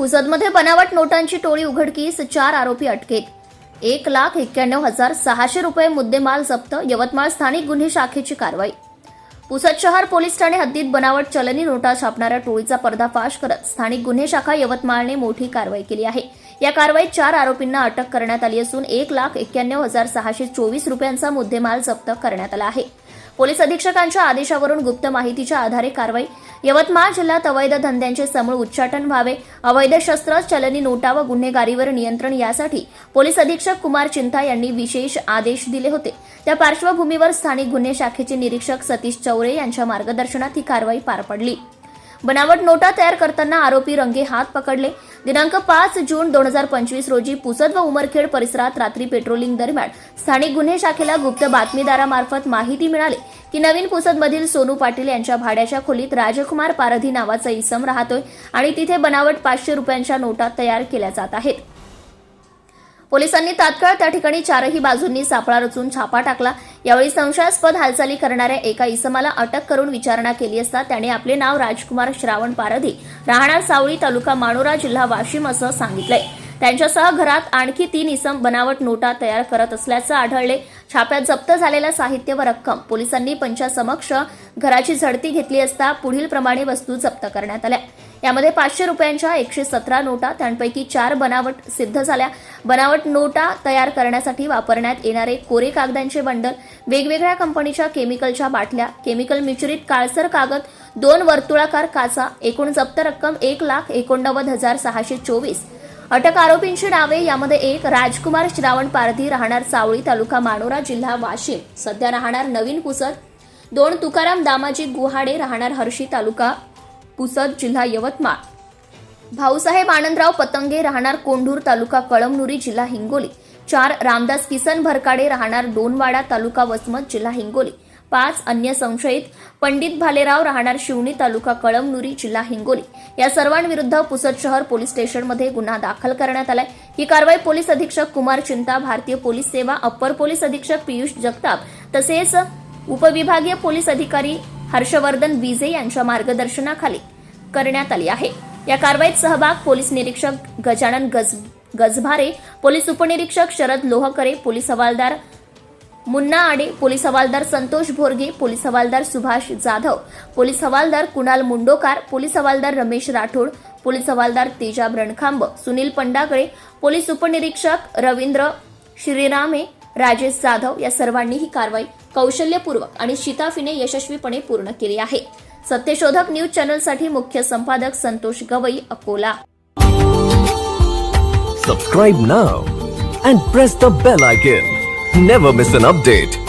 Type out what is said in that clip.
पुसदमध्ये बनावट नोटांची टोळी उघडकीस, 4 आरोपी अटकेत. 1,91,600 रुपये मुद्देमाल जप्त. यवतमाळ स्थानिक गुन्हे शाखेची कारवाई. पुसद शहर पोलीस ठाणे हद्दीत बनावट चलनी नोटा छापणाऱ्या टोळीचा पर्दाफाश करत स्थानिक गुन्हे शाखा यवतमाळने मोठी कारवाई केली आहे. या कारवाईत 4 आरोपींना अटक करण्यात आली असून 1,91,624 रुपयांचा मुद्देमाल जप्त करण्यात आला आहे. पोलीस अधीक्षकांच्या आदेशावरून गुप्त माहितीच्या आधारे कारवाई. यवतमाळ जिल्ह्यात अवैध धंद्यांचे समूळ उच्चाटन व्हावे, अवैध शस्त्र, चलनी नोटा व गुन्हेगारीवर नियंत्रण यासाठी पोलीस अधीक्षक कुमार चिंता यांनी विशेष आदेश दिले होते. त्या पार्श्वभूमीवर स्थानिक गुन्हे शाखेचे निरीक्षक सतीश चौरे यांच्या मार्गदर्शनात ही कारवाई पार पडली. बनावट नोटा तयार करताना आरोपी रंगे हात पकडले. दिनांक 5 जून 2025 रोजी पुसद व उमरखेड परिसरात रात्री पेट्रोलिंग दरम्यान स्थानिक गुन्हे शाखेला गुप्त बातमीदारामार्फत माहिती मिळाली की नवीन पुसदमधील सोनू पाटील यांच्या भाड्याच्या खोलीत राजकुमार पारधी नावाचा इसम राहतोय आणि तिथे बनावट 500 रुपयांच्या नोटा तयार केल्या जात आहेत. पोलिसांनी तात्काळ त्या ठिकाणी 4ही बाजूंनी सापळा रचून छापा टाकला. यावेळी संशयास्पद हालचाली करणाऱ्या एका इसमाला अटक करून विचारणा केली असता त्याने आपले नाव राजकुमार श्रावण पारधी, राहणार सावळी, तालुका मानोरा, जिल्हा वाशिम असं सांगितलंय. त्यांच्यासह घरात आणखी 3 इसम बनावट नोटा तयार करत असल्याचं आढळले. छाप्यात जप्त झालेलं साहित्य व रक्कम पोलिसांनी पंचासमक्ष घराची झडती घेतली असता पुढील प्रमाणे वस्तू जप्त करण्यात आल्या. यामध्ये 500 रुपयांच्या 117 नोटा, त्यांपैकी 4 बनावट सिद्ध झाल्या. बनावट नोटा तयार करण्यासाठी वापरण्यात येणारे कोरे कागदांचे बंडल, वेगवेगळ्या कंपनीच्या केमिकलच्या बाटल्या, केमिकल मिश्रित काळसर कागद, 2 वर्तुळाकार काचा. एकूण जप्त रक्कम 1,89,624. अटक आरोपींची नावे यामध्ये 1 राजकुमार श्रावण पारधी, राहणार सावळी, तालुका मानोरा, जिल्हा वाशिम, सध्या राहणार नवीन पुसद. 2 तुकाराम दामाजी गुहाडे, राहणार हर्षी, तालुका पुसद, जिल्हा यवतमाळ. भाऊसाहेब आनंदराव पतंगे, राहणार कोंढूर, तालुका कळमनुरी, जिल्हा हिंगोली. 4 रामदास किसन भरकाडे, राहणार डोनवाडा, तालुका वसमत, जिल्हा हिंगोली. 5 अन्य संशयित पंडित भालेराव, राहणार शिवणी, तालुका कळमनुरी, जिल्हा हिंगोली. या सर्वांविरुद्ध पुसद शहर पोलीस स्टेशनमध्ये गुन्हा दाखल करण्यात आलाय. ही कारवाई पोलीस अधीक्षक कुमार चिंता, भारतीय पोलीस सेवा, अप्पर पोलीस अधीक्षक पियुष जगताप तसेच उपविभागीय पोलीस अधिकारी हर्षवर्धन विजे यांच्या मार्गदर्शनाखाली करण्यात आली आहे. या कारवाईत सहभाग पोलीस निरीक्षक गजानन गजभारे, पोलीस उपनिरीक्षक शरद लोहकरे, पोलीस हवालदार मुन्ना आडे, पोलीस हवालदार संतोष भोरगे, पोलीस हवालदार सुभाष जाधव, पोलीस हवालदार कुणाल मुंडोकार, पोलीस हवालदार रमेश राठोड, पोलीस हवालदार तेजाब रणखांब, सुनील पंडागळे, पोलीस उपनिरीक्षक रवींद्र श्रीरामे, राजेश जाधव या सर्वांनी ही कारवाई कौशल्यपूर्वक आणि शिताफीने यशस्वीपणे पूर्ण केली आहे. सत्यशोधक न्यूज चॅनलसाठी मुख्य संपादक Santosh Gavai, Akola. Subscribe now and press the bell icon. Never miss an update.